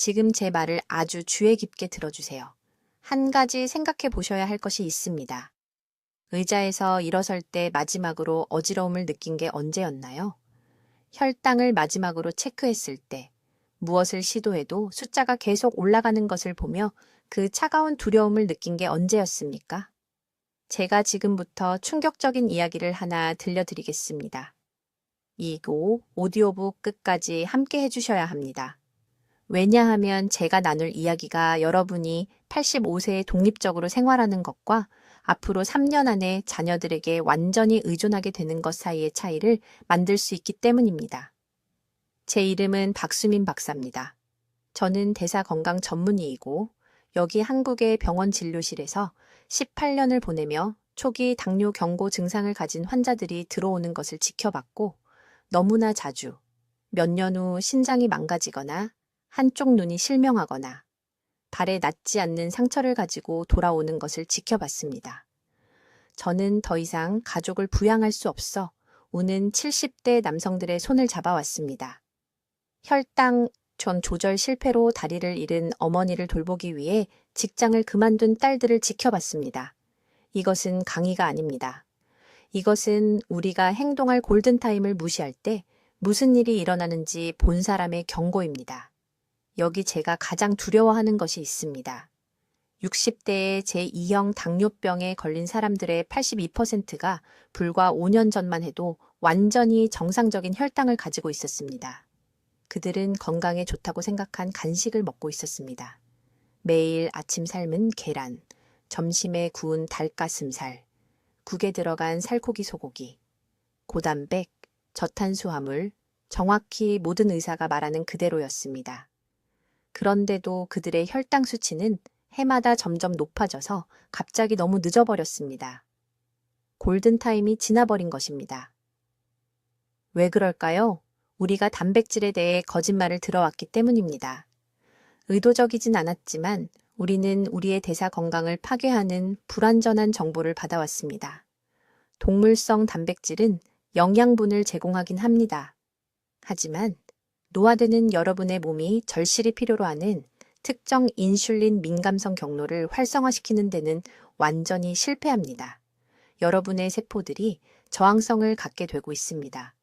지금 제 말을 아주 주의 깊게 들어주세요. 한 가지 생각해 보셔야 할 것이 있습니다. 의자에서 일어설 때 마지막으로 어지러움을 느낀 게 언제였나요? 혈당을 마지막으로 체크했을 때, 무엇을 시도해도 숫자가 계속 올라가는 것을 보며 그 차가운 두려움을 느낀 게 언제였습니까? 제가 지금부터 충격적인 이야기를 하나 들려드리겠습니다. 이고 오디오북 끝까지 함께 해주셔야 합니다. 왜냐하면 제가 나눌 이야기가 여러분이 85세에 독립적으로 생활하는 것과 앞으로 3년 안에 자녀들에게 완전히 의존하게 되는 것 사이의 차이를 만들 수 있기 때문입니다. 제 이름은 박수민 박사입니다. 저는 대사 건강 전문의이고 여기 한국의 병원 진료실에서 18년을 보내며 초기 당뇨 경고 증상을 가진 환자들이 들어오는 것을 지켜봤고 너무나 자주 몇 년 후 신장이 망가지거나 한쪽 눈이 실명하거나 발에 낫지 않는 상처를 가지고 돌아오는 것을 지켜봤습니다. 저는 더 이상 가족을 부양할 수 없어 우는 70대 남성들의 손을 잡아왔습니다. 혈당 전 조절 실패로 다리를 잃은 어머니를 돌보기 위해 직장을 그만둔 딸들을 지켜봤습니다. 이것은 강의가 아닙니다. 이것은 우리가 행동할 골든타임을 무시할 때 무슨 일이 일어나는지 본 사람의 경고입니다. 여기 제가 가장 두려워하는 것이 있습니다. 60대의 제2형 당뇨병에 걸린 사람들의 82%가 불과 5년 전만 해도 완전히 정상적인 혈당을 가지고 있었습니다. 그들은 건강에 좋다고 생각한 간식을 먹고 있었습니다. 매일 아침 삶은 계란, 점심에 구운 닭가슴살, 국에 들어간 살코기 소고기, 고단백, 저탄수화물, 정확히 모든 의사가 말하는 그대로였습니다. 그런데도 그들의 혈당 수치는 해마다 점점 높아져서 갑자기 너무 늦어버렸습니다. 골든타임이 지나버린 것입니다. 왜 그럴까요? 우리가 단백질에 대해 거짓말을 들어왔기 때문입니다. 의도적이진 않았지만 우리는 우리의 대사 건강을 파괴하는 불완전한 정보를 받아왔습니다. 동물성 단백질은 영양분을 제공하긴 합니다. 하지만 노화되는 여러분의 몸이 절실히 필요로 하는 특정 인슐린 민감성 경로를 활성화시키는 데는 완전히 실패합니다. 여러분의 세포들이 저항성을 갖게 되고 있습니다.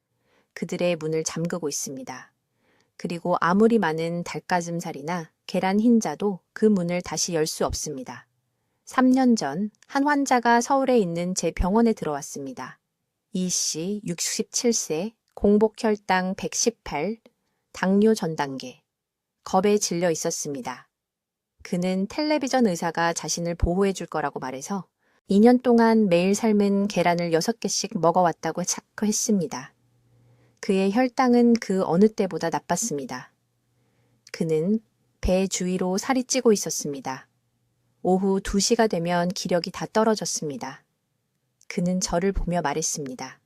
그들의 문을 잠그고 있습니다. 그리고 아무리 많은 닭가슴살이나 계란 흰자도 그 문을 다시 열 수 없습니다. 3년 전 한 환자가 서울에 있는 제 병원에 들어왔습니다. 이 씨 67세, 공복혈당 118, 당뇨 전 단계, 겁에 질려 있었습니다. 그는 텔레비전 의사가 자신을 보호해 줄 거라고 말해서 2년 동안 매일 삶은 계란을 6개씩 먹어왔다고 자처했습니다. 그의 혈당은 그 어느 때보다 나빴습니다. 그는 배 주위로 살이 찌고 있었습니다. 오후 2시가 되면 기력이 다 떨어졌습니다. 그는 저를 보며 말했습니다.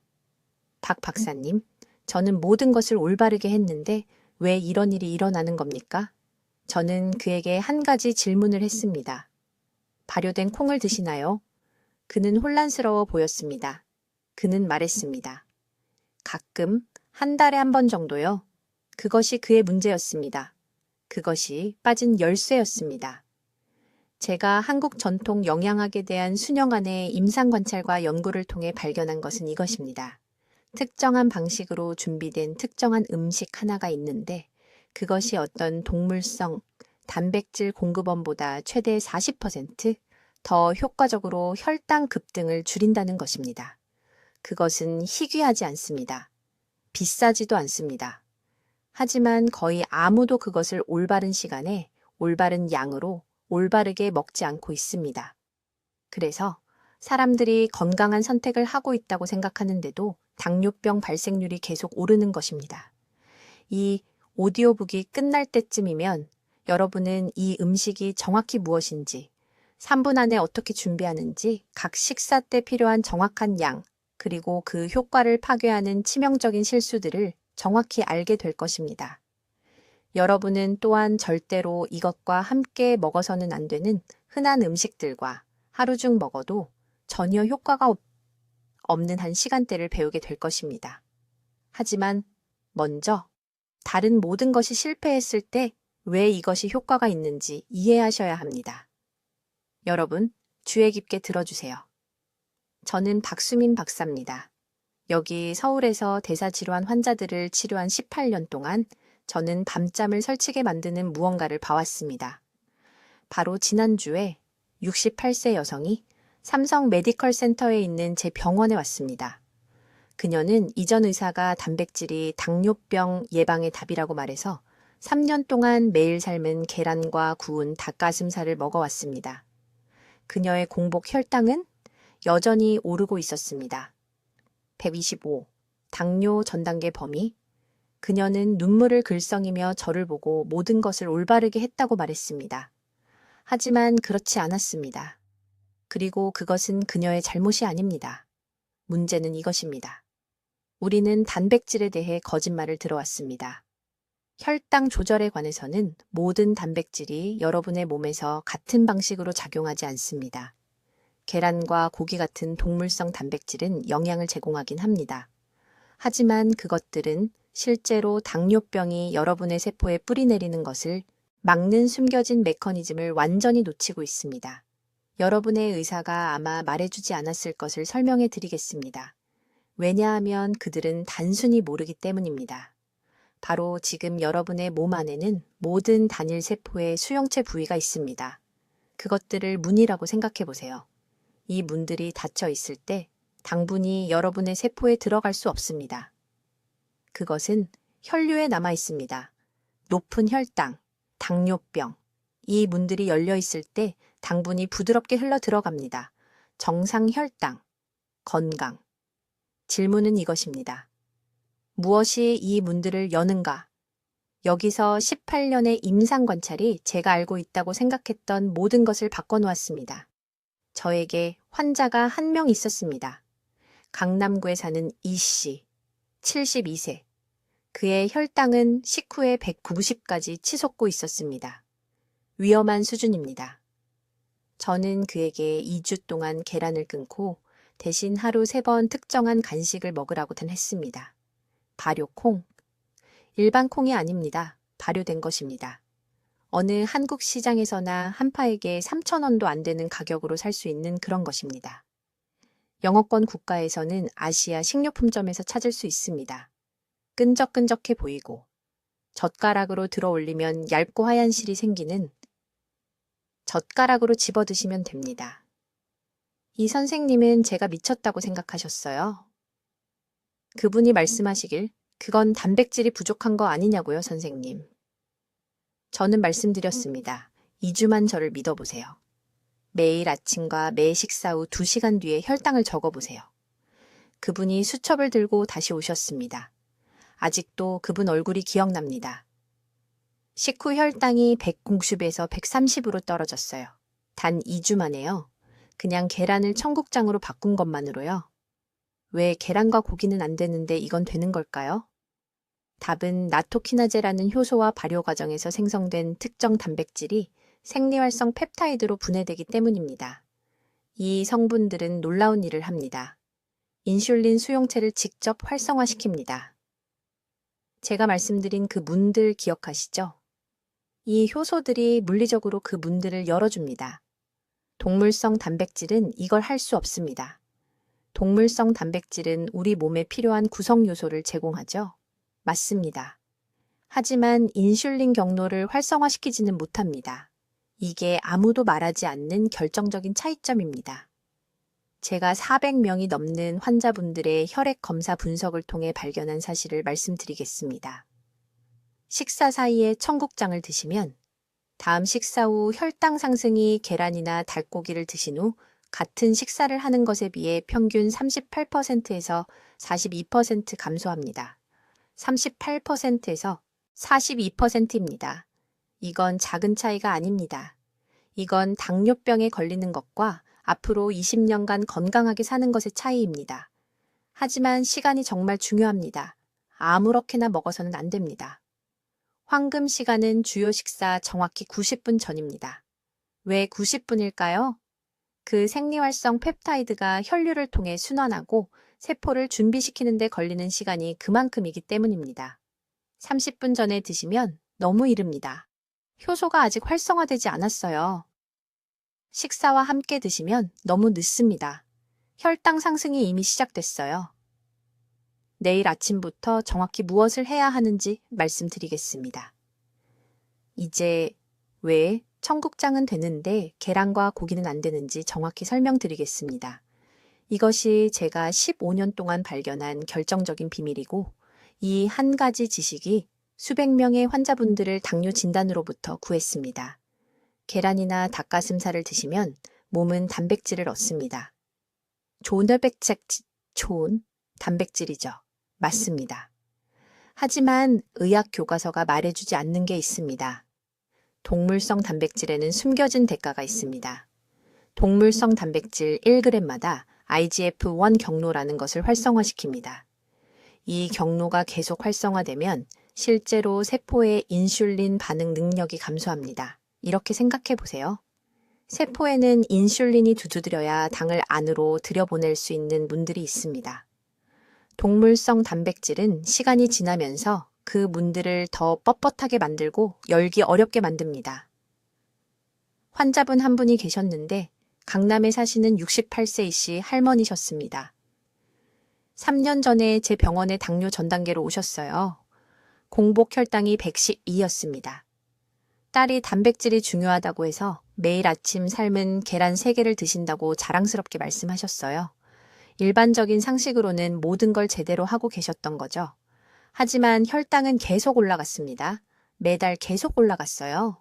박 박사님, 저는 모든 것을 올바르게 했는데 왜 이런 일이 일어나는 겁니까? 저는 그에게 한 가지 질문을 했습니다. 발효된 콩을 드시나요? 그는 혼란스러워 보였습니다. 그는 말했습니다. 가끔 한 달에 한 번 정도요. 그것이 그의 문제였습니다. 그것이 빠진 열쇠였습니다. 제가 한국 전통 영양학에 대한 수년간의 임상관찰과 연구를 통해 발견한 것은 이것입니다. 특정한 방식으로 준비된 특정한 음식 하나가 있는데 그것이 어떤 동물성, 단백질 공급원보다 최대 40%더 효과적으로 혈당 급등을 줄인다는 것입니다. 그것은 희귀하지 않습니다. 비싸지도 않습니다. 하지만 거의 아무도 그것을 올바른 시간에 올바른 양으로 올바르게 먹지 않고 있습니다. 그래서 사람들이 건강한 선택을 하고 있다고 생각하는데도 당뇨병 발생률이 계속 오르는 것입니다. 이 오디오북이 끝날 때쯤이면 여러분은 이 음식이 정확히 무엇인지, 3분 안에 어떻게 준비하는지, 각 식사 때 필요한 정확한 양, 그리고 그 효과를 파괴하는 치명적인 실수들을 정확히 알게 될 것입니다. 여러분은 또한 절대로 이것과 함께 먹어서는 안 되는 흔한 음식들과 하루 중 먹어도 전혀 효과가 없는 한 시간대를 배우게 될 것입니다. 하지만 먼저 다른 모든 것이 실패했을 때 왜 이것이 효과가 있는지 이해하셔야 합니다. 여러분, 주의 깊게 들어주세요. 저는 박수민 박사입니다. 여기 서울에서 대사질환 환자들을 치료한 18년 동안 저는 밤잠을 설치게 만드는 무언가를 봐왔습니다. 바로 지난주에 68세 여성이 삼성 메디컬 센터에 있는 제 병원에 왔습니다. 그녀는 이전 의사가 단백질이 당뇨병 예방의 답이라고 말해서 3년 동안 매일 삶은 계란과 구운 닭가슴살을 먹어왔습니다. 그녀의 공복 혈당은 여전히 오르고 있었습니다. 125, 당뇨 전 단계 범위. 그녀는 눈물을 글썽이며 저를 보고 모든 것을 올바르게 했다고 말했습니다. 하지만 그렇지 않았습니다. 그리고 그것은 그녀의 잘못이 아닙니다. 문제는 이것입니다. 우리는 단백질에 대해 거짓말을 들어왔습니다. 혈당 조절에 관해서는 모든 단백질이 여러분의 몸에서 같은 방식으로 작용하지 않습니다. 계란과 고기 같은 동물성 단백질은 영양을 제공하긴 합니다. 하지만 그것들은 실제로 당뇨병이 여러분의 세포에 뿌리내리는 것을 막는 숨겨진 메커니즘을 완전히 놓치고 있습니다. 여러분의 의사가 아마 말해주지 않았을 것을 설명해 드리겠습니다. 왜냐하면 그들은 단순히 모르기 때문입니다. 바로 지금 여러분의 몸 안에는 모든 단일 세포의 수용체 부위가 있습니다. 그것들을 문이라고 생각해 보세요. 이 문들이 닫혀 있을 때 당분이 여러분의 세포에 들어갈 수 없습니다. 그것은 혈류에 남아 있습니다. 높은 혈당, 당뇨병. 이 문들이 열려 있을 때 당분이 부드럽게 흘러 들어갑니다. 정상 혈당, 건강. 질문은 이것입니다. 무엇이 이 문들을 여는가? 여기서 18년의 임상 관찰이 제가 알고 있다고 생각했던 모든 것을 바꿔놓았습니다. 저에게 환자가 한 명 있었습니다. 강남구에 사는 이씨, 72세. 그의 혈당은 식후에 190까지 치솟고 있었습니다. 위험한 수준입니다. 저는 그에게 2주 동안 계란을 끊고 대신 하루 3번 특정한 간식을 먹으라고는 했습니다. 발효콩. 일반 콩이 아닙니다. 발효된 것입니다. 어느 한국 시장에서나 한 파에게 3,000원도 안 되는 가격으로 살 수 있는 그런 것입니다. 영어권 국가에서는 아시아 식료품점에서 찾을 수 있습니다. 끈적끈적해 보이고 젓가락으로 들어 올리면 얇고 하얀 실이 생기는 젓가락으로 집어 드시면 됩니다. 이 선생님은 제가 미쳤다고 생각하셨어요. 그분이 말씀하시길 그건 단백질이 부족한 거 아니냐고요, 선생님. 저는 말씀드렸습니다. 2주만 저를 믿어보세요. 매일 아침과 매 식사 후 2시간 뒤에 혈당을 적어보세요. 그분이 수첩을 들고 다시 오셨습니다. 아직도 그분 얼굴이 기억납니다. 식후 혈당이 190에서 130으로 떨어졌어요. 단 2주 만에요. 그냥 계란을 청국장으로 바꾼 것만으로요. 왜 계란과 고기는 안 되는데 이건 되는 걸까요? 답은 나토키나제라는 효소와 발효 과정에서 생성된 특정 단백질이 생리활성 펩타이드로 분해되기 때문입니다. 이 성분들은 놀라운 일을 합니다. 인슐린 수용체를 직접 활성화시킵니다. 제가 말씀드린 그 문들 기억하시죠? 이 효소들이 물리적으로 그 문들을 열어줍니다. 동물성 단백질은 이걸 할 수 없습니다. 동물성 단백질은 우리 몸에 필요한 구성 요소를 제공하죠. 맞습니다. 하지만 인슐린 경로를 활성화시키지는 못합니다. 이게 아무도 말하지 않는 결정적인 차이점입니다. 제가 400명이 넘는 환자분들의 혈액 검사 분석을 통해 발견한 사실을 말씀드리겠습니다. 식사 사이에 청국장을 드시면 다음 식사 후 혈당 상승이 계란이나 닭고기를 드신 후 같은 식사를 하는 것에 비해 평균 38%에서 42% 감소합니다. 38%에서 42%입니다. 이건 작은 차이가 아닙니다. 이건 당뇨병에 걸리는 것과 앞으로 20년간 건강하게 사는 것의 차이입니다. 하지만 시간이 정말 중요합니다. 아무렇게나 먹어서는 안 됩니다. 황금 시간은 주요 식사 정확히 90분 전입니다. 왜 90분일까요? 그 생리활성 펩타이드가 혈류를 통해 순환하고 세포를 준비시키는 데 걸리는 시간이 그만큼이기 때문입니다. 30분 전에 드시면 너무 이릅니다. 효소가 아직 활성화되지 않았어요. 식사와 함께 드시면 너무 늦습니다. 혈당 상승이 이미 시작됐어요. 내일 아침부터 정확히 무엇을 해야 하는지 말씀드리겠습니다. 이제 왜 청국장은 되는데 계란과 고기는 안 되는지 정확히 설명드리겠습니다. 이것이 제가 15년 동안 발견한 결정적인 비밀이고, 이 한 가지 지식이 수백 명의 환자분들을 당뇨 진단으로부터 구했습니다. 계란이나 닭가슴살을 드시면 몸은 단백질을 얻습니다. 좋은 단백질이죠. 맞습니다. 하지만 의학 교과서가 말해주지 않는 게 있습니다. 동물성 단백질에는 숨겨진 대가가 있습니다. 동물성 단백질 1g마다 IGF-1 경로라는 것을 활성화시킵니다. 이 경로가 계속 활성화되면 실제로 세포의 인슐린 반응 능력이 감소합니다. 이렇게 생각해 보세요. 세포에는 인슐린이 두드려야 당을 안으로 들여보낼 수 있는 문들이 있습니다. 동물성 단백질은 시간이 지나면서 그 문들을 더 뻣뻣하게 만들고 열기 어렵게 만듭니다. 환자분 한 분이 계셨는데 강남에 사시는 68세이시 할머니셨습니다. 3년 전에 제 병원에 당뇨 전단계로 오셨어요. 공복 혈당이 112였습니다. 딸이 단백질이 중요하다고 해서 매일 아침 삶은 계란 3개를 드신다고 자랑스럽게 말씀하셨어요. 일반적인 상식으로는 모든 걸 제대로 하고 계셨던 거죠. 하지만 혈당은 계속 올라갔습니다. 매달 계속 올라갔어요.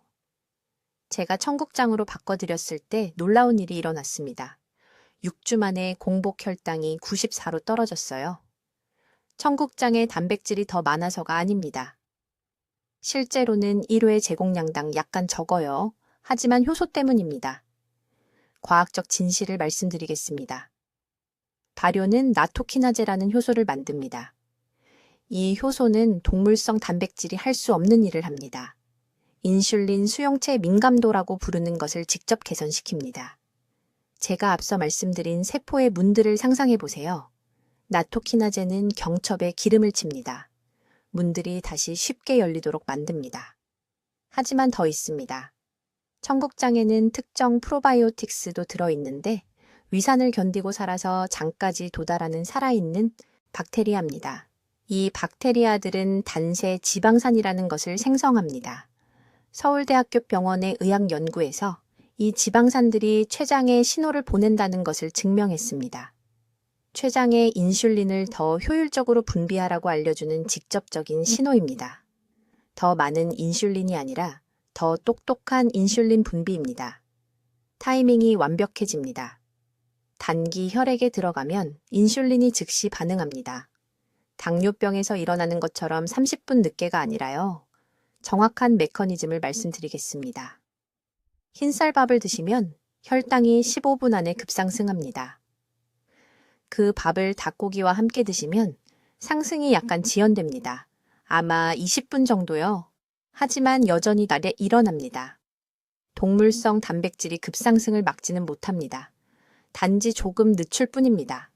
제가 청국장으로 바꿔드렸을 때 놀라운 일이 일어났습니다. 6주 만에 공복 혈당이 94로 떨어졌어요. 청국장에 단백질이 더 많아서가 아닙니다. 실제로는 1회 제공량당 약간 적어요. 하지만 효소 때문입니다. 과학적 진실을 말씀드리겠습니다. 발효는 나토키나제라는 효소를 만듭니다. 이 효소는 동물성 단백질이 할 수 없는 일을 합니다. 인슐린 수용체 민감도라고 부르는 것을 직접 개선시킵니다. 제가 앞서 말씀드린 세포의 문들을 상상해 보세요. 나토키나제는 경첩에 기름을 칩니다. 문들이 다시 쉽게 열리도록 만듭니다. 하지만 더 있습니다. 청국장에는 특정 프로바이오틱스도 들어있는데 위산을 견디고 살아서 장까지 도달하는 살아있는 박테리아입니다. 이 박테리아들은 단세 지방산이라는 것을 생성합니다. 서울대학교 병원의 의학연구에서 이 지방산들이 췌장에 신호를 보낸다는 것을 증명했습니다. 췌장에 인슐린을 더 효율적으로 분비하라고 알려주는 직접적인 신호입니다. 더 많은 인슐린이 아니라 더 똑똑한 인슐린 분비입니다. 타이밍이 완벽해집니다. 단기 혈액에 들어가면 인슐린이 즉시 반응합니다. 당뇨병에서 일어나는 것처럼 30분 늦게가 아니라요. 정확한 메커니즘을 말씀드리겠습니다. 흰쌀밥을 드시면 혈당이 15분 안에 급상승합니다. 그 밥을 닭고기와 함께 드시면 상승이 약간 지연됩니다. 아마 20분 정도요. 하지만 여전히 날에 일어납니다. 동물성 단백질이 급상승을 막지는 못합니다. 단지 조금 늦출 뿐입니다.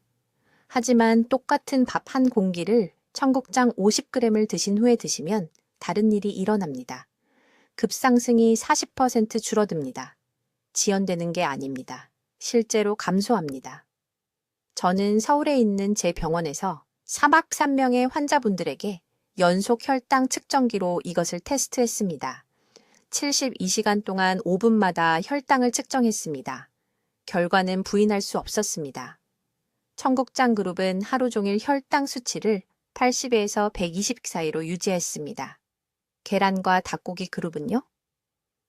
하지만 똑같은 밥 한 공기를 청국장 50g을 드신 후에 드시면 다른 일이 일어납니다. 급상승이 40% 줄어듭니다. 지연되는 게 아닙니다. 실제로 감소합니다. 저는 서울에 있는 제 병원에서 3박 3명의 환자분들에게 연속 혈당 측정기로 이것을 테스트했습니다. 72시간 동안 5분마다 혈당을 측정했습니다. 결과는 부인할 수 없었습니다. 청국장 그룹은 하루 종일 혈당 수치를 80에서 120 사이로 유지했습니다. 계란과 닭고기 그룹은요?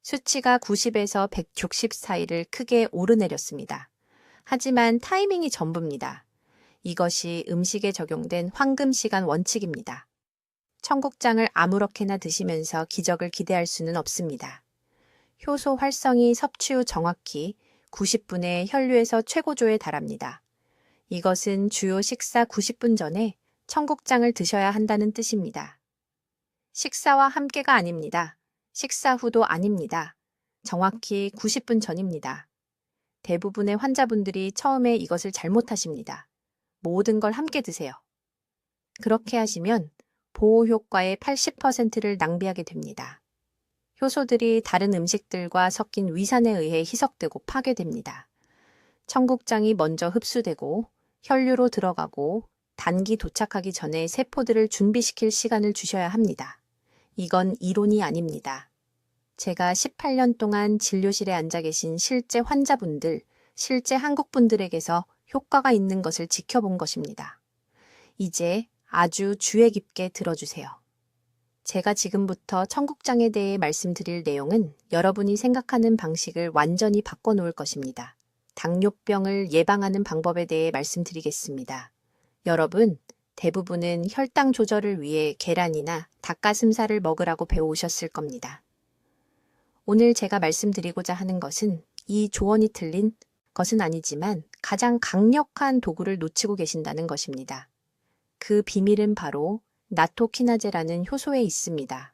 수치가 90에서 160 사이를 크게 오르내렸습니다. 하지만 타이밍이 전부입니다. 이것이 음식에 적용된 황금시간 원칙입니다. 청국장을 아무렇게나 드시면서 기적을 기대할 수는 없습니다. 효소 활성이 섭취 후 정확히 90분에 혈류에서 최고조에 달합니다. 이것은 주요 식사 90분 전에 청국장을 드셔야 한다는 뜻입니다. 식사와 함께가 아닙니다. 식사 후도 아닙니다. 정확히 90분 전입니다. 대부분의 환자분들이 처음에 이것을 잘못하십니다. 모든 걸 함께 드세요. 그렇게 하시면 보호 효과의 80%를 낭비하게 됩니다. 효소들이 다른 음식들과 섞인 위산에 의해 희석되고 파괴됩니다. 청국장이 먼저 흡수되고 혈류로 들어가고 단기 도착하기 전에 세포들을 준비시킬 시간을 주셔야 합니다. 이건 이론이 아닙니다. 제가 18년 동안 진료실에 앉아 계신 실제 환자분들, 실제 한국분들에게서 효과가 있는 것을 지켜본 것입니다. 이제 아주 주의 깊게 들어주세요. 제가 지금부터 청국장에 대해 말씀드릴 내용은 여러분이 생각하는 방식을 완전히 바꿔놓을 것입니다. 당뇨병을 예방하는 방법에 대해 말씀드리겠습니다. 여러분, 대부분은 혈당 조절을 위해 계란이나 닭가슴살을 먹으라고 배워오셨을 겁니다. 오늘 제가 말씀드리고자 하는 것은 이 조언이 틀린 것은 아니지만 가장 강력한 도구를 놓치고 계신다는 것입니다. 그 비밀은 바로 나토키나제라는 효소에 있습니다.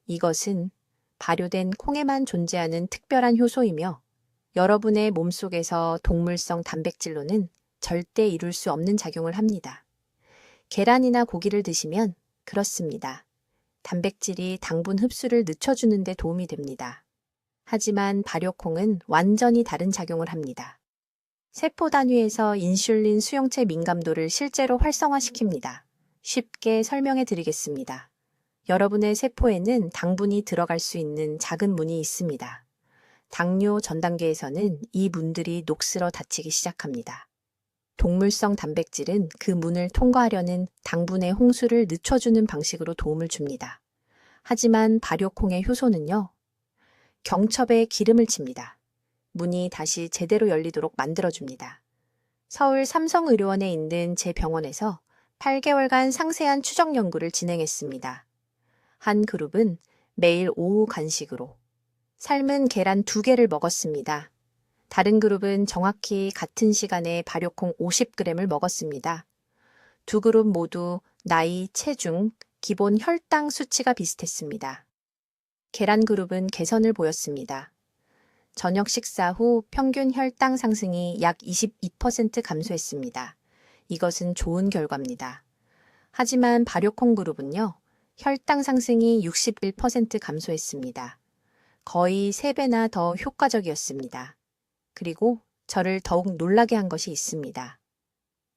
이것은 발효된 콩에만 존재하는 특별한 효소이며 여러분의 몸속에서 동물성 단백질로는 절대 이룰 수 없는 작용을 합니다. 계란이나 고기를 드시면 그렇습니다. 단백질이 당분 흡수를 늦춰주는 데 도움이 됩니다. 하지만 발효콩은 완전히 다른 작용을 합니다. 세포 단위에서 인슐린 수용체 민감도를 실제로 활성화시킵니다. 쉽게 설명해 드리겠습니다. 여러분의 세포에는 당분이 들어갈 수 있는 작은 문이 있습니다. 당뇨 전 단계에서는 이 문들이 녹슬어 닫히기 시작합니다. 동물성 단백질은 그 문을 통과하려는 당분의 홍수를 늦춰주는 방식으로 도움을 줍니다. 하지만 발효콩의 효소는요, 경첩에 기름을 칩니다. 문이 다시 제대로 열리도록 만들어줍니다. 서울 삼성의료원에 있는 제 병원에서 8개월간 상세한 추적 연구를 진행했습니다. 한 그룹은 매일 오후 간식으로 삶은 계란 2개를 먹었습니다. 다른 그룹은 정확히 같은 시간에 발효콩 50g을 먹었습니다. 두 그룹 모두 나이, 체중, 기본 혈당 수치가 비슷했습니다. 계란 그룹은 개선을 보였습니다. 저녁 식사 후 평균 혈당 상승이 약 22% 감소했습니다. 이것은 좋은 결과입니다. 하지만 발효콩 그룹은요, 혈당 상승이 61% 감소했습니다. 거의 3배나 더 효과적이었습니다. 그리고 저를 더욱 놀라게 한 것이 있습니다.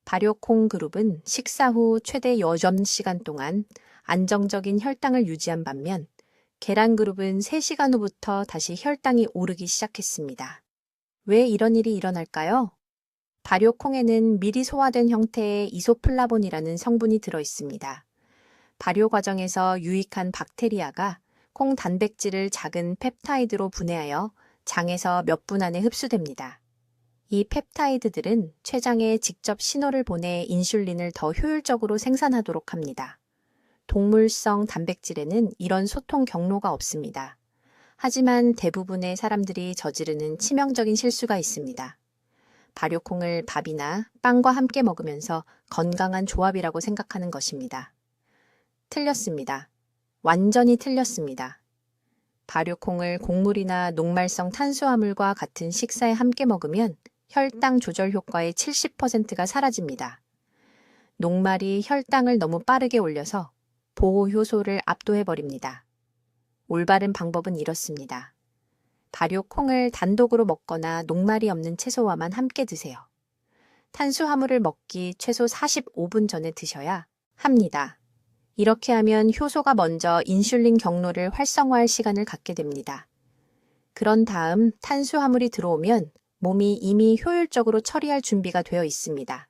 발효콩 그룹은 식사 후 최대 8시간 동안 안정적인 혈당을 유지한 반면 계란 그룹은 3시간 후부터 다시 혈당이 오르기 시작했습니다. 왜 이런 일이 일어날까요? 발효콩에는 미리 소화된 형태의 이소플라본이라는 성분이 들어 있습니다. 발효 과정에서 유익한 박테리아가 콩 단백질을 작은 펩타이드로 분해하여 장에서 몇 분 안에 흡수됩니다. 이 펩타이드들은 췌장에 직접 신호를 보내 인슐린을 더 효율적으로 생산하도록 합니다. 동물성 단백질에는 이런 소통 경로가 없습니다. 하지만 대부분의 사람들이 저지르는 치명적인 실수가 있습니다. 발효콩을 밥이나 빵과 함께 먹으면서 건강한 조합이라고 생각하는 것입니다. 틀렸습니다. 완전히 틀렸습니다. 발효콩을 곡물이나 녹말성 탄수화물과 같은 식사에 함께 먹으면 혈당 조절 효과의 70%가 사라집니다. 녹말이 혈당을 너무 빠르게 올려서 보호 효소를 압도해버립니다. 올바른 방법은 이렇습니다. 발효콩을 단독으로 먹거나 녹말이 없는 채소와만 함께 드세요. 탄수화물을 먹기 최소 45분 전에 드셔야 합니다. 이렇게 하면 효소가 먼저 인슐린 경로를 활성화할 시간을 갖게 됩니다. 그런 다음 탄수화물이 들어오면 몸이 이미 효율적으로 처리할 준비가 되어 있습니다.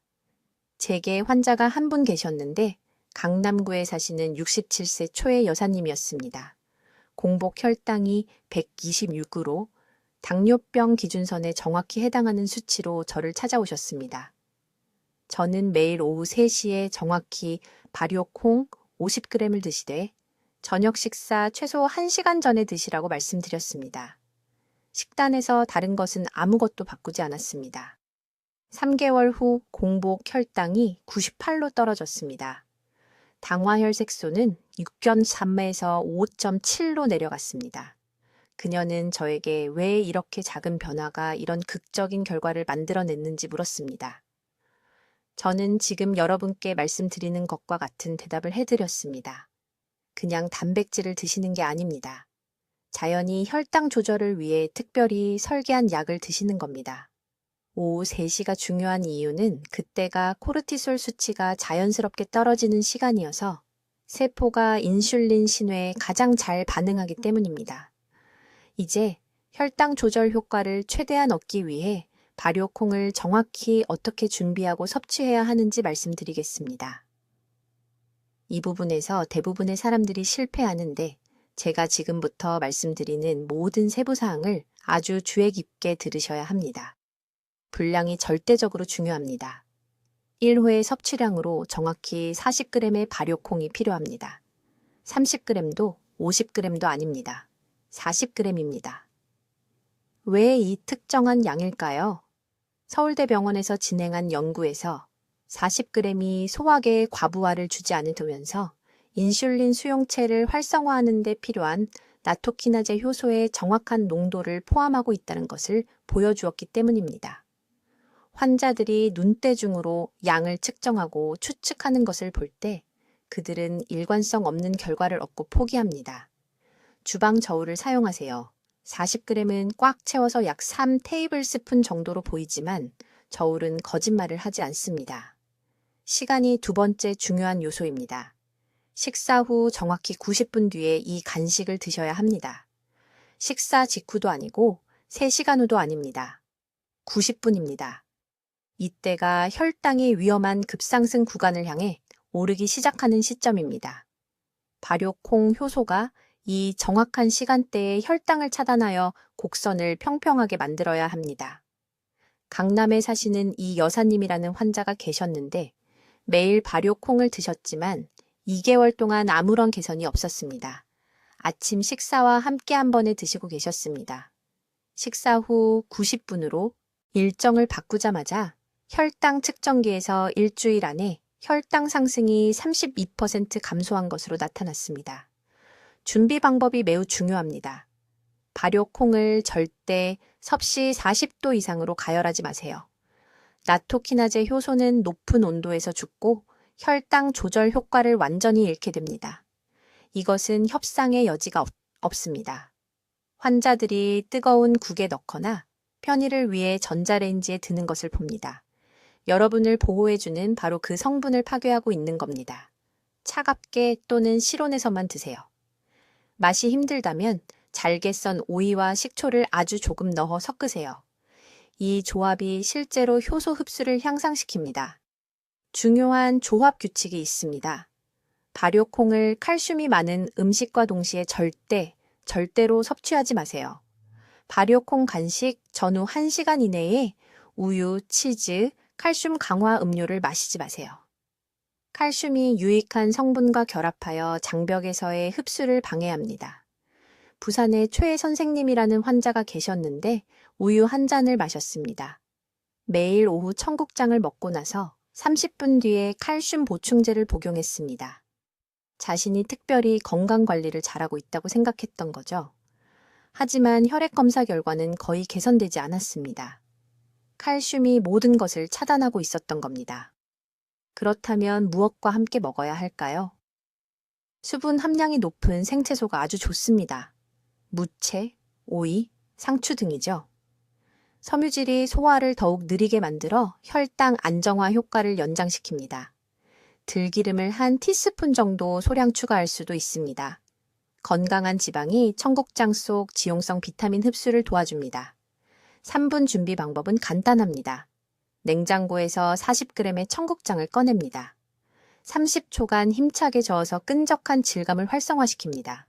제게 환자가 한 분 계셨는데 강남구에 사시는 67세 초의 여사님이었습니다. 공복 혈당이 126으로 당뇨병 기준선에 정확히 해당하는 수치로 저를 찾아오셨습니다. 저는 매일 오후 3시에 정확히 발효콩 50g을 드시되 저녁 식사 최소 1시간 전에 드시라고 말씀드렸습니다. 식단에서 다른 것은 아무것도 바꾸지 않았습니다. 3개월 후 공복 혈당이 98로 떨어졌습니다. 당화혈색소는 6.3에서 5.7로 내려갔습니다. 그녀는 저에게 왜 이렇게 작은 변화가 이런 극적인 결과를 만들어냈는지 물었습니다. 저는 지금 여러분께 말씀드리는 것과 같은 대답을 해드렸습니다. 그냥 단백질을 드시는 게 아닙니다. 자연히 혈당 조절을 위해 특별히 설계한 약을 드시는 겁니다. 오후 3시가 중요한 이유는 그때가 코르티솔 수치가 자연스럽게 떨어지는 시간이어서 세포가 인슐린 신호에 가장 잘 반응하기 때문입니다. 이제 혈당 조절 효과를 최대한 얻기 위해 발효콩을 정확히 어떻게 준비하고 섭취해야 하는지 말씀드리겠습니다. 이 부분에서 대부분의 사람들이 실패하는데 제가 지금부터 말씀드리는 모든 세부사항을 아주 주의 깊게 들으셔야 합니다. 분량이 절대적으로 중요합니다. 1회 섭취량으로 정확히 40g의 발효콩이 필요합니다. 30g도 50g도 아닙니다. 40g입니다. 왜 이 특정한 양일까요? 서울대병원에서 진행한 연구에서 40g이 소화계에 과부하를 주지 않으면서 인슐린 수용체를 활성화하는 데 필요한 나토키나제 효소의 정확한 농도를 포함하고 있다는 것을 보여주었기 때문입니다. 환자들이 눈대중으로 양을 측정하고 추측하는 것을 볼 때 그들은 일관성 없는 결과를 얻고 포기합니다. 주방 저울을 사용하세요. 40g은 꽉 채워서 약 3테이블스푼 정도로 보이지만 저울은 거짓말을 하지 않습니다. 시간이 두 번째 중요한 요소입니다. 식사 후 정확히 90분 뒤에 이 간식을 드셔야 합니다. 식사 직후도 아니고 3시간 후도 아닙니다. 90분입니다. 이때가 혈당이 위험한 급상승 구간을 향해 오르기 시작하는 시점입니다. 발효콩 효소가 이 정확한 시간대에 혈당을 차단하여 곡선을 평평하게 만들어야 합니다. 강남에 사시는 이 여사님이라는 환자가 계셨는데 매일 발효콩을 드셨지만 2개월 동안 아무런 개선이 없었습니다. 아침 식사와 함께 한 번에 드시고 계셨습니다. 식사 후 90분으로 일정을 바꾸자마자 혈당 측정기에서 일주일 안에 혈당 상승이 32% 감소한 것으로 나타났습니다. 준비 방법이 매우 중요합니다. 발효콩을 절대 섭씨 40도 이상으로 가열하지 마세요. 나토키나제 효소는 높은 온도에서 죽고 혈당 조절 효과를 완전히 잃게 됩니다. 이것은 협상의 여지가 없습니다. 환자들이 뜨거운 국에 넣거나 편의를 위해 전자레인지에 드는 것을 봅니다. 여러분을 보호해주는 바로 그 성분을 파괴하고 있는 겁니다. 차갑게 또는 실온에서만 드세요. 맛이 힘들다면 잘게 썬 오이와 식초를 아주 조금 넣어 섞으세요. 이 조합이 실제로 효소 흡수를 향상시킵니다. 중요한 조합 규칙이 있습니다. 발효콩을 칼슘이 많은 음식과 동시에 절대로 섭취하지 마세요. 발효콩 간식 전후 1시간 이내에 우유, 치즈, 칼슘 강화 음료를 마시지 마세요. 칼슘이 유익한 성분과 결합하여 장벽에서의 흡수를 방해합니다. 부산에 최 선생님이라는 환자가 계셨는데 우유 한 잔을 마셨습니다. 매일 오후 청국장을 먹고 나서 30분 뒤에 칼슘 보충제를 복용했습니다. 자신이 특별히 건강관리를 잘하고 있다고 생각했던 거죠. 하지만 혈액 검사 결과는 거의 개선되지 않았습니다. 칼슘이 모든 것을 차단하고 있었던 겁니다. 그렇다면 무엇과 함께 먹어야 할까요? 수분 함량이 높은 생채소가 아주 좋습니다. 무채, 오이, 상추 등이죠. 섬유질이 소화를 더욱 느리게 만들어 혈당 안정화 효과를 연장시킵니다. 들기름을 한 티스푼 정도 소량 추가할 수도 있습니다. 건강한 지방이 청국장 속 지용성 비타민 흡수를 도와줍니다. 3분 준비 방법은 간단합니다. 냉장고에서 40g의 청국장을 꺼냅니다. 30초간 힘차게 저어서 끈적한 질감을 활성화시킵니다.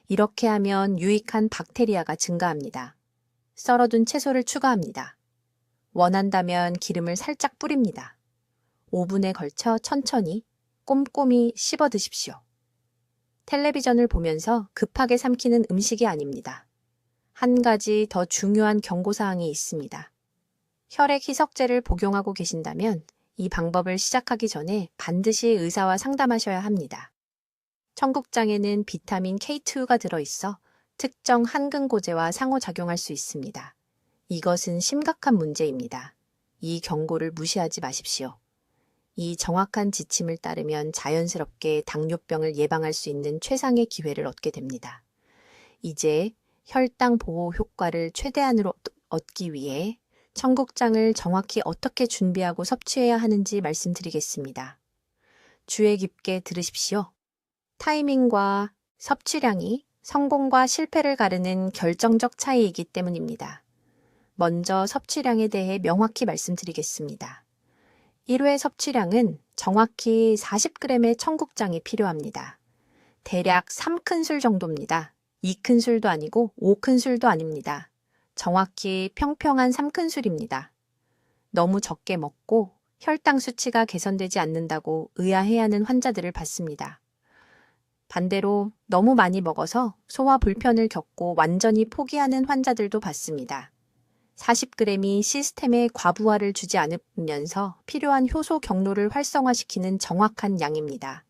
이렇게 하면 유익한 박테리아가 증가합니다. 썰어둔 채소를 추가합니다. 원한다면 기름을 살짝 뿌립니다. 오븐에 걸쳐 천천히 꼼꼼히 씹어 드십시오. 텔레비전을 보면서 급하게 삼키는 음식이 아닙니다. 한 가지 더 중요한 경고사항이 있습니다. 혈액 희석제를 복용하고 계신다면 이 방법을 시작하기 전에 반드시 의사와 상담하셔야 합니다. 청국장에는 비타민 K2가 들어있어 특정 한근고제와 상호작용할 수 있습니다. 이것은 심각한 문제입니다. 이 경고를 무시하지 마십시오. 이 정확한 지침을 따르면 자연스럽게 당뇨병을 예방할 수 있는 최상의 기회를 얻게 됩니다. 이제 혈당 보호 효과를 최대한으로 얻기 위해 청국장을 정확히 어떻게 준비하고 섭취해야 하는지 말씀드리겠습니다. 주의 깊게 들으십시오. 타이밍과 섭취량이 성공과 실패를 가르는 결정적 차이이기 때문입니다. 먼저 섭취량에 대해 명확히 말씀드리겠습니다. 1회 섭취량은 정확히 40g의 청국장이 필요합니다. 대략 3큰술 정도입니다. 2큰술도 아니고 5큰술도 아닙니다. 정확히 평평한 3큰술입니다. 너무 적게 먹고 혈당 수치가 개선되지 않는다고 의아해하는 환자들을 봤습니다. 반대로 너무 많이 먹어서 소화 불편을 겪고 완전히 포기하는 환자들도 봤습니다. 40g이 시스템에 과부하를 주지 않으면서 필요한 효소 경로를 활성화시키는 정확한 양입니다.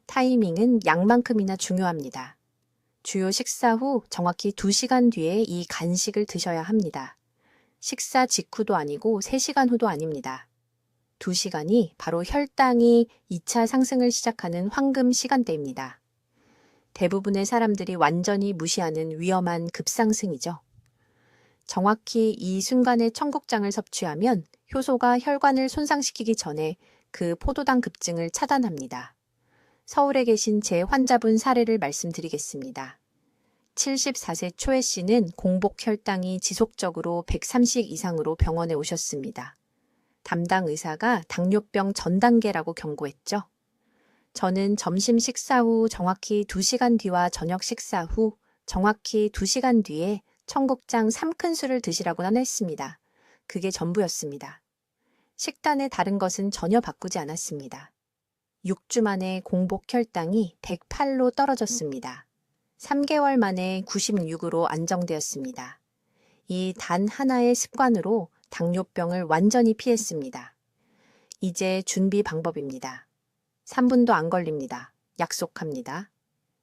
타이밍은 양만큼이나 중요합니다. 주요 식사 후 정확히 2시간 뒤에 이 간식을 드셔야 합니다. 식사 직후도 아니고 3시간 후도 아닙니다. 2시간이 바로 혈당이 2차 상승을 시작하는 황금 시간대입니다. 대부분의 사람들이 완전히 무시하는 위험한 급상승이죠. 정확히 이 순간에 청국장을 섭취하면 효소가 혈관을 손상시키기 전에 그 포도당 급증을 차단합니다. 서울에 계신 제 환자분 사례를 말씀드리겠습니다. 74세 초혜 씨는 공복 혈당이 지속적으로 130 이상으로 병원에 오셨습니다. 담당 의사가 당뇨병 전 단계라고 경고했죠. 저는 점심 식사 후 정확히 2시간 뒤와 저녁 식사 후 정확히 2시간 뒤에 청국장 3큰술을 드시라고는 했습니다. 그게 전부였습니다. 식단의 다른 것은 전혀 바꾸지 않았습니다. 6주 만에 공복 혈당이 108로 떨어졌습니다. 3개월 만에 96으로 안정되었습니다. 이 단 하나의 습관으로 당뇨병을 완전히 피했습니다. 이제 준비 방법입니다. 3분도 안 걸립니다. 약속합니다.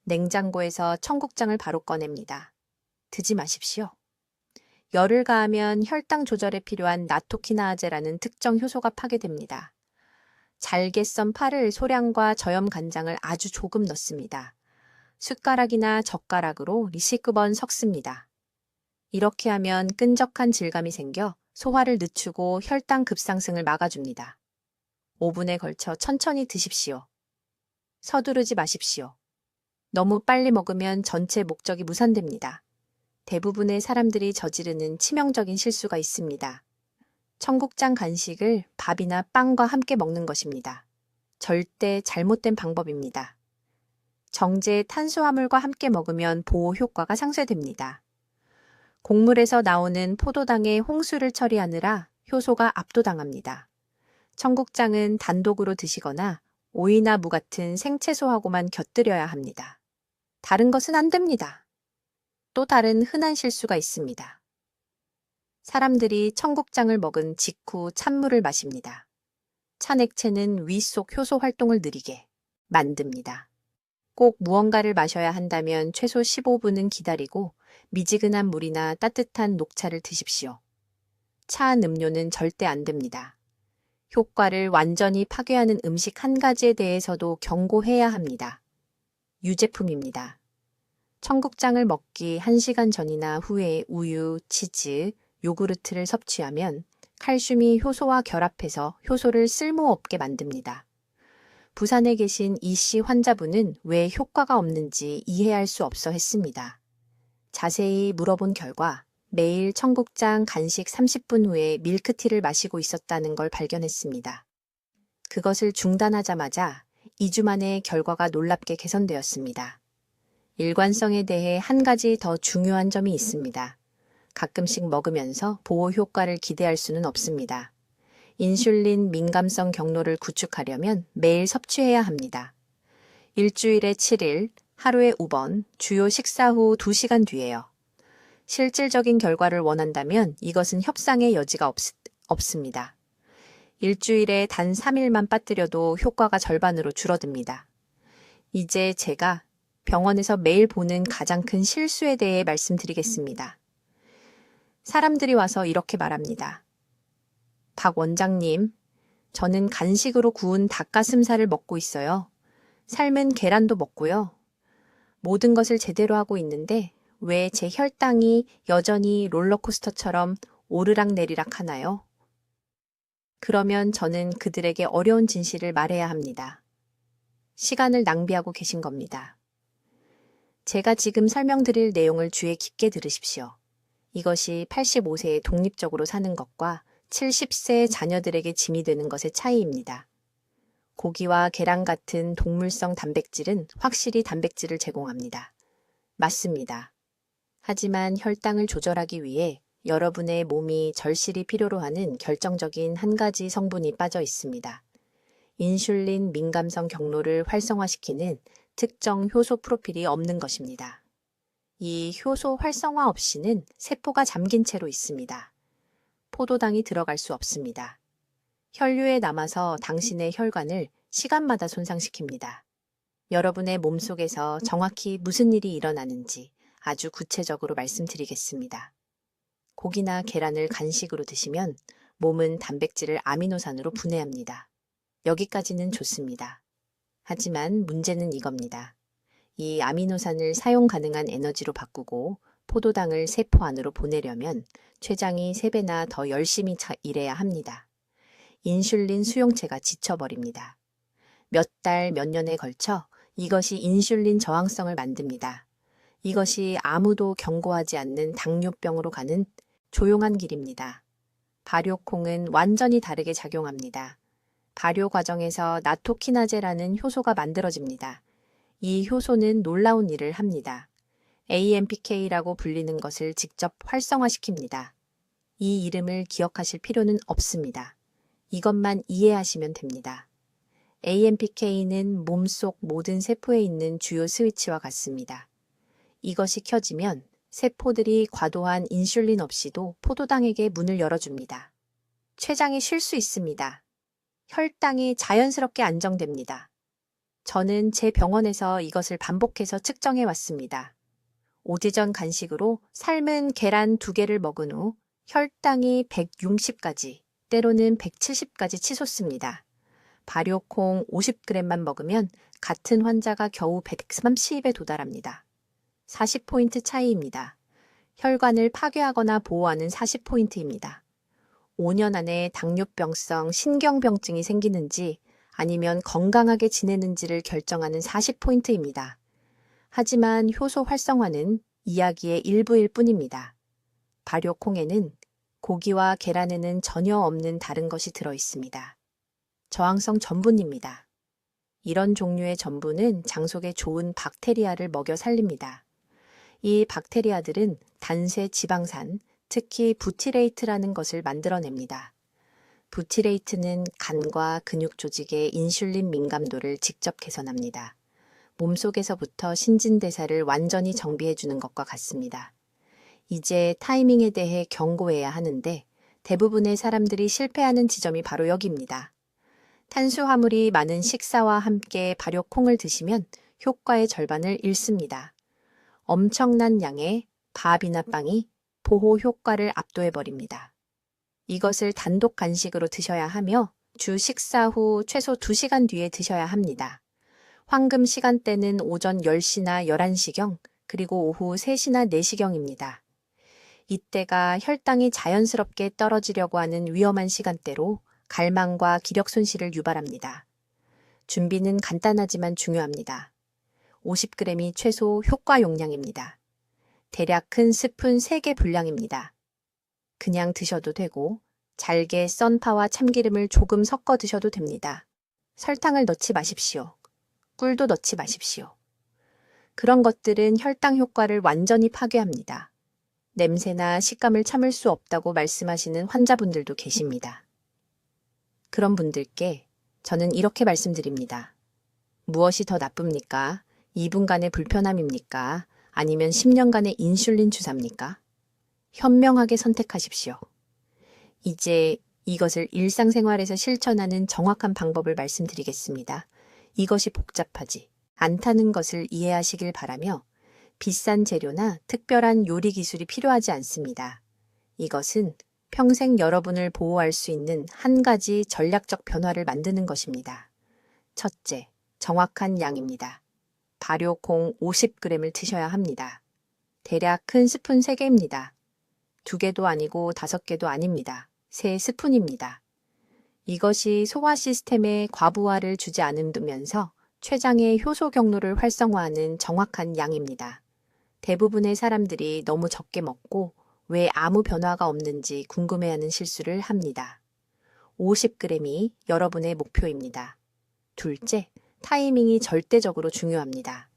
냉장고에서 청국장을 바로 꺼냅니다. 드지 마십시오. 열을 가하면 혈당 조절에 필요한 나토키나아제라는 특정 효소가 파괴됩니다. 잘게 썬 파를 소량과 저염 간장을 아주 조금 넣습니다. 숟가락이나 젓가락으로 리시크번 섞습니다. 이렇게 하면 끈적한 질감이 생겨 소화를 늦추고 혈당 급상승을 막아줍니다. 5분에 걸쳐 천천히 드십시오. 서두르지 마십시오. 너무 빨리 먹으면 전체 목적이 무산됩니다. 대부분의 사람들이 저지르는 치명적인 실수가 있습니다. 청국장 간식을 밥이나 빵과 함께 먹는 것입니다. 절대 잘못된 방법입니다. 정제 탄수화물과 함께 먹으면 보호 효과가 상쇄됩니다. 곡물에서 나오는 포도당의 홍수를 처리하느라 효소가 압도당합니다. 청국장은 단독으로 드시거나 오이나 무 같은 생채소하고만 곁들여야 합니다. 다른 것은 안 됩니다. 또 다른 흔한 실수가 있습니다. 사람들이 청국장을 먹은 직후 찬물을 마십니다. 찬 액체는 위 속 효소 활동을 느리게 만듭니다. 꼭 무언가를 마셔야 한다면 최소 15분은 기다리고 미지근한 물이나 따뜻한 녹차를 드십시오. 차한 음료는 절대 안 됩니다. 효과를 완전히 파괴하는 음식 한 가지에 대해서도 경고해야 합니다. 유제품입니다. 청국장을 먹기 1시간 전이나 후에 우유, 치즈, 요구르트를 섭취하면 칼슘이 효소와 결합해서 효소를 쓸모없게 만듭니다. 부산에 계신 이 씨 환자분은 왜 효과가 없는지 이해할 수 없어 했습니다. 자세히 물어본 결과 매일 청국장 간식 30분 후에 밀크티를 마시고 있었다는 걸 발견했습니다. 그것을 중단하자마자 2주 만에 결과가 놀랍게 개선되었습니다. 일관성에 대해 한 가지 더 중요한 점이 있습니다. 가끔씩 먹으면서 보호 효과를 기대할 수는 없습니다. 인슐린 민감성 경로를 구축하려면 매일 섭취해야 합니다. 일주일에 7일, 하루에 5번, 주요 식사 후 2시간 뒤에요. 실질적인 결과를 원한다면 이것은 협상의 여지가 없습니다. 일주일에 단 3일만 빠뜨려도 효과가 절반으로 줄어듭니다. 이제 제가 병원에서 매일 보는 가장 큰 실수에 대해 말씀드리겠습니다. 사람들이 와서 이렇게 말합니다. 박 원장님, 저는 간식으로 구운 닭가슴살을 먹고 있어요. 삶은 계란도 먹고요. 모든 것을 제대로 하고 있는데 왜 제 혈당이 여전히 롤러코스터처럼 오르락내리락 하나요? 그러면 저는 그들에게 어려운 진실을 말해야 합니다. 시간을 낭비하고 계신 겁니다. 제가 지금 설명드릴 내용을 주의 깊게 들으십시오. 이것이 85세에 독립적으로 사는 것과 70세 자녀들에게 짐이 되는 것의 차이입니다. 고기와 계란 같은 동물성 단백질은 확실히 단백질을 제공합니다. 맞습니다. 하지만 혈당을 조절하기 위해 여러분의 몸이 절실히 필요로 하는 결정적인 한 가지 성분이 빠져 있습니다. 인슐린 민감성 경로를 활성화시키는 특정 효소 프로필이 없는 것입니다. 이 효소 활성화 없이는 세포가 잠긴 채로 있습니다. 포도당이 들어갈 수 없습니다. 혈류에 남아서 당신의 혈관을 시간마다 손상시킵니다. 여러분의 몸속에서 정확히 무슨 일이 일어나는지 아주 구체적으로 말씀드리겠습니다. 고기나 계란을 간식으로 드시면 몸은 단백질을 아미노산으로 분해합니다. 여기까지는 좋습니다. 하지만 문제는 이겁니다. 이 아미노산을 사용 가능한 에너지로 바꾸고 포도당을 세포 안으로 보내려면 췌장이 3배나 더 열심히 일해야 합니다. 인슐린 수용체가 지쳐버립니다. 몇 달, 몇 년에 걸쳐 이것이 인슐린 저항성을 만듭니다. 이것이 아무도 경고하지 않는 당뇨병으로 가는 조용한 길입니다. 발효콩은 완전히 다르게 작용합니다. 발효 과정에서 나토키나제라는 효소가 만들어집니다. 이 효소는 놀라운 일을 합니다. AMPK라고 불리는 것을 직접 활성화시킵니다. 이 이름을 기억하실 필요는 없습니다. 이것만 이해하시면 됩니다. AMPK는 몸속 모든 세포에 있는 주요 스위치와 같습니다. 이것이 켜지면 세포들이 과도한 인슐린 없이도 포도당에게 문을 열어줍니다. 췌장이 쉴 수 있습니다. 혈당이 자연스럽게 안정됩니다. 저는 제 병원에서 이것을 반복해서 측정해 왔습니다. 오지 전 간식으로 삶은 계란 2개를 먹은 후 혈당이 160까지, 때로는 170까지 치솟습니다. 발효콩 50g만 먹으면 같은 환자가 겨우 130에 도달합니다. 40포인트 차이입니다. 혈관을 파괴하거나 보호하는 40포인트입니다. 5년 안에 당뇨병성 신경병증이 생기는지 아니면 건강하게 지내는지를 결정하는 40포인트입니다. 하지만 효소 활성화는 이야기의 일부일 뿐입니다. 발효콩에는 고기와 계란에는 전혀 없는 다른 것이 들어 있습니다. 저항성 전분입니다. 이런 종류의 전분은 장 속에 좋은 박테리아를 먹여 살립니다. 이 박테리아들은 단쇄 지방산, 특히 부티레이트라는 것을 만들어냅니다. 부티레이트는 간과 근육 조직의 인슐린 민감도를 직접 개선합니다. 몸속에서부터 신진대사를 완전히 정비해주는 것과 같습니다. 이제 타이밍에 대해 경고해야 하는데 대부분의 사람들이 실패하는 지점이 바로 여기입니다. 탄수화물이 많은 식사와 함께 발효콩을 드시면 효과의 절반을 잃습니다. 엄청난 양의 밥이나 빵이 보호 효과를 압도해버립니다. 이것을 단독 간식으로 드셔야 하며 주 식사 후 최소 2시간 뒤에 드셔야 합니다. 황금 시간대는 오전 10시나 11시경, 그리고 오후 3시나 4시경입니다. 이때가 혈당이 자연스럽게 떨어지려고 하는 위험한 시간대로 갈망과 기력 손실을 유발합니다. 준비는 간단하지만 중요합니다. 50g이 최소 효과 용량입니다. 대략 큰 스푼 3개 분량입니다. 그냥 드셔도 되고 잘게 썬 파와 참기름을 조금 섞어 드셔도 됩니다. 설탕을 넣지 마십시오. 꿀도 넣지 마십시오. 그런 것들은 혈당 효과를 완전히 파괴합니다. 냄새나 식감을 참을 수 없다고 말씀하시는 환자분들도 계십니다. 그런 분들께 저는 이렇게 말씀드립니다. 무엇이 더 나쁩니까? 2분간의 불편함입니까? 아니면 10년간의 인슐린 주사입니까? 현명하게 선택하십시오. 이제 이것을 일상생활에서 실천하는 정확한 방법을 말씀드리겠습니다. 이것이 복잡하지 않다는 것을 이해하시길 바라며 비싼 재료나 특별한 요리 기술이 필요하지 않습니다. 이것은 평생 여러분을 보호할 수 있는 한 가지 전략적 변화를 만드는 것입니다. 첫째, 정확한 양입니다. 발효콩 50g을 드셔야 합니다. 대략 큰 스푼 3개입니다. 2개도 아니고 5개도 아닙니다. 3스푼입니다. 이것이 소화 시스템에 과부하를 주지 않으면서 췌장의 효소 경로를 활성화하는 정확한 양입니다. 대부분의 사람들이 너무 적게 먹고 왜 아무 변화가 없는지 궁금해하는 실수를 합니다. 50g이 여러분의 목표입니다. 둘째, 타이밍이 절대적으로 중요합니다.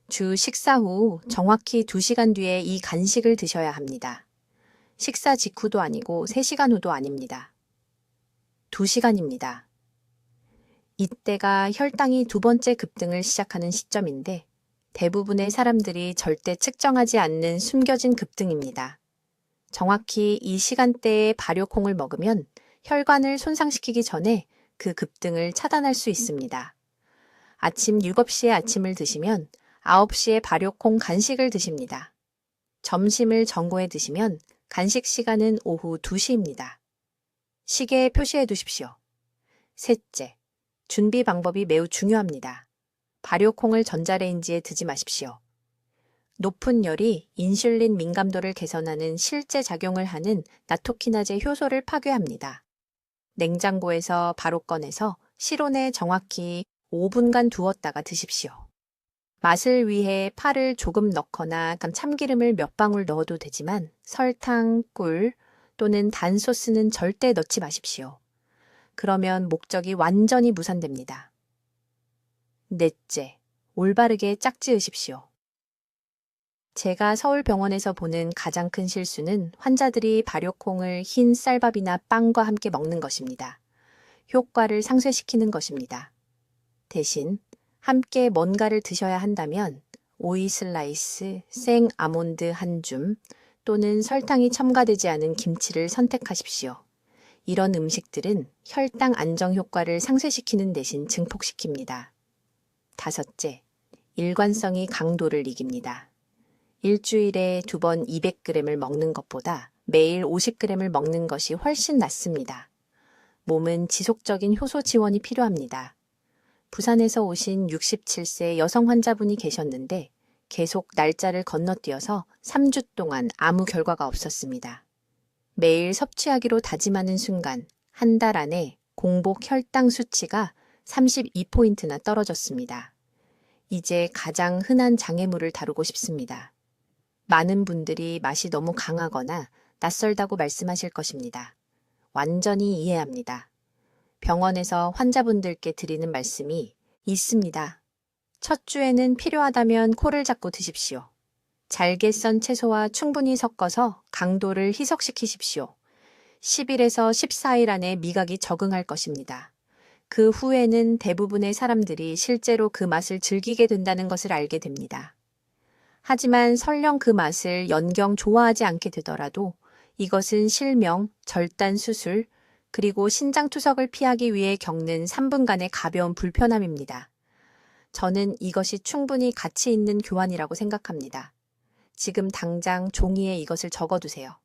주 식사 후 정확히 2시간 뒤에 이 간식을 드셔야 합니다. 식사 직후도 아니고 3시간 후도 아닙니다. 2시간입니다. 이때가 혈당이 2번째 급등을 시작하는 시점인데 대부분의 사람들이 절대 측정하지 않는 숨겨진 급등입니다. 정확히 이 시간대에 발효콩을 먹으면 혈관을 손상시키기 전에 그 급등을 차단할 수 있습니다. 아침 7시에 아침을 드시면 9시에 발효콩 간식을 드십니다. 점심을 전후에 드시면 간식 시간은 오후 2시입니다. 시계에 표시해 두십시오. 셋째, 준비 방법이 매우 중요합니다. 발효콩을 전자레인지에 드지 마십시오. 높은 열이 인슐린 민감도를 개선하는 실제 작용을 하는 나토키나제 효소를 파괴합니다. 냉장고에서 바로 꺼내서 실온에 정확히 5분간 두었다가 드십시오. 맛을 위해 파를 조금 넣거나 참기름을 몇 방울 넣어도 되지만 설탕, 꿀 또는 단 소스는 절대 넣지 마십시오. 그러면 목적이 완전히 무산됩니다. 넷째, 올바르게 짝지으십시오. 제가 서울병원에서 보는 가장 큰 실수는 환자들이 발효콩을 흰 쌀밥이나 빵과 함께 먹는 것입니다. 효과를 상쇄시키는 것입니다. 대신 함께 뭔가를 드셔야 한다면 오이 슬라이스, 생 아몬드 한 줌 또는 설탕이 첨가되지 않은 김치를 선택하십시오. 이런 음식들은 혈당 안정 효과를 상쇄시키는 대신 증폭시킵니다. 다섯째, 일관성이 강도를 이깁니다. 일주일에 2번 200g을 먹는 것보다 매일 50g을 먹는 것이 훨씬 낫습니다. 몸은 지속적인 효소 지원이 필요합니다. 부산에서 오신 67세 여성 환자분이 계셨는데 계속 날짜를 건너뛰어서 3주 동안 아무 결과가 없었습니다. 매일 섭취하기로 다짐하는 순간 한 달 안에 공복 혈당 수치가 32포인트나 떨어졌습니다. 이제 가장 흔한 장애물을 다루고 싶습니다. 많은 분들이 맛이 너무 강하거나 낯설다고 말씀하실 것입니다. 완전히 이해합니다. 병원에서 환자분들께 드리는 말씀이 있습니다. 첫 주에는 필요하다면 코를 잡고 드십시오. 잘게 썬 채소와 충분히 섞어서 강도를 희석시키십시오. 10일에서 14일 안에 미각이 적응할 것입니다. 그 후에는 대부분의 사람들이 실제로 그 맛을 즐기게 된다는 것을 알게 됩니다. 하지만 설령 그 맛을 연경 좋아하지 않게 되더라도 이것은 실명, 절단 수술, 그리고 신장 투석을 피하기 위해 겪는 3분간의 가벼운 불편함입니다. 저는 이것이 충분히 가치 있는 교환이라고 생각합니다. 지금 당장 종이에 이것을 적어두세요.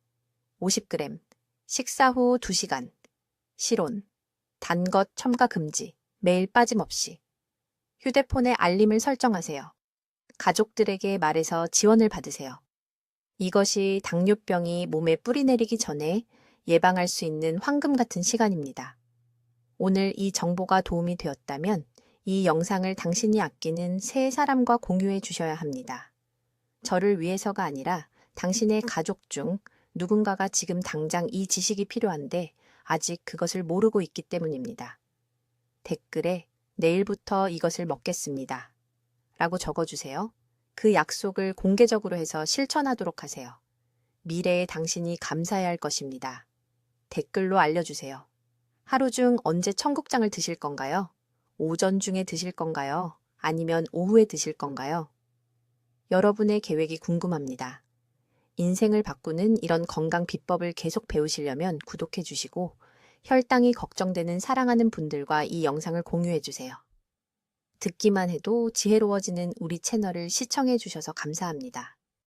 50g, 식사 후 2시간, 실온, 단 것 첨가 금지, 매일 빠짐없이. 휴대폰에 알림을 설정하세요. 가족들에게 말해서 지원을 받으세요. 이것이 당뇨병이 몸에 뿌리내리기 전에 예방할 수 있는 황금 같은 시간입니다. 오늘 이 정보가 도움이 되었다면 이 영상을 당신이 아끼는 세 사람과 공유해 주셔야 합니다. 저를 위해서가 아니라 당신의 가족 중 누군가가 지금 당장 이 지식이 필요한데 아직 그것을 모르고 있기 때문입니다. 댓글에 내일부터 이것을 먹겠습니다. 라고 적어주세요. 그 약속을 공개적으로 해서 실천하도록 하세요. 미래의 당신이 감사해야 할 것입니다. 댓글로 알려주세요. 하루 중 언제 청국장을 드실 건가요? 오전 중에 드실 건가요? 아니면 오후에 드실 건가요? 여러분의 계획이 궁금합니다. 인생을 바꾸는 이런 건강 비법을 계속 배우시려면 구독해 주시고 혈당이 걱정되는 사랑하는 분들과 이 영상을 공유해 주세요. 듣기만 해도 지혜로워지는 우리 채널을 시청해 주셔서 감사합니다.